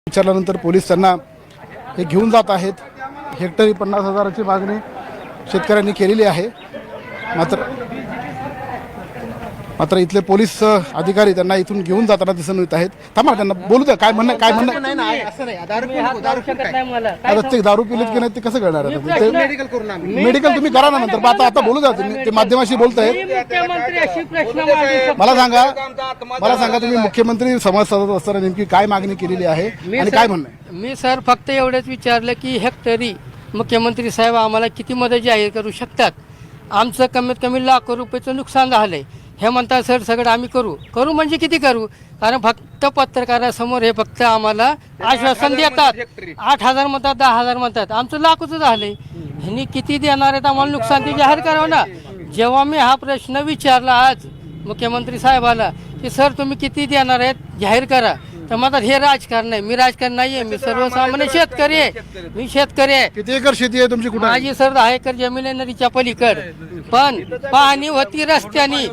विचारल्यानंतर पोलीस त्यांना हे घेऊन जात आहेत। हेक्टरी 50,000ची मागणी शेतकऱ्यांनी केलेली आहे। मात्र इथले पोलीस अधिकारी त्यांना इथून घेऊन जाताना दिसून येत आहेत। थांबा, त्यांना बोलू द्या, काय म्हणणं नाही आता ते दारू पिलेत की नाही ते कसं कळणार आहे? ते मेडिकल तुम्ही करा ना नंतर, आता बोलू द्या, तुम्ही ते माध्यमाशी बोलतायत। मला सांगा तुम्ही मुख्यमंत्री संवाद साधत असताना नेमकी काय मागणी केलेली आहे आणि काय म्हणणं आहे? मी सर फक्त एवढंच विचारलं की हेक्टरी मुख्यमंत्री साहेब आम्हाला किती मदत जाहीर करू शकतात? आमचं कमीत कमी लाखो रुपयाचं नुकसान झालंय। हे म्हणतात सर सगळं आम्ही करू म्हणजे किती करू? कारण फक्त पत्रकारासमोर हे फक्त आम्हाला आश्वासन देतात। 8,000 म्हणतात, 10,000 म्हणतात, आमचं लाखोचं झालंय। ह्यांनी किती देणार आहेत आम्हाला नुकसान ते जाहीर करावं ना। जेव्हा मी हा प्रश्न विचारला आज मुख्यमंत्री साहेबाला की सर तुम्ही किती देणार आहेत जाहीर करा, तर म्हणतात हे राजकारण आहे। मी राजकारण नाही आहे, मी सर्वसामान्य शेतकरी आहे। मी शेतकरी आहे। किती एकर शेती आहे तुमची? कुठे? माझी सर 10 एकर जमीन आहे नदीच्या पलीकड, पण पाहणी होती रस्त्याने।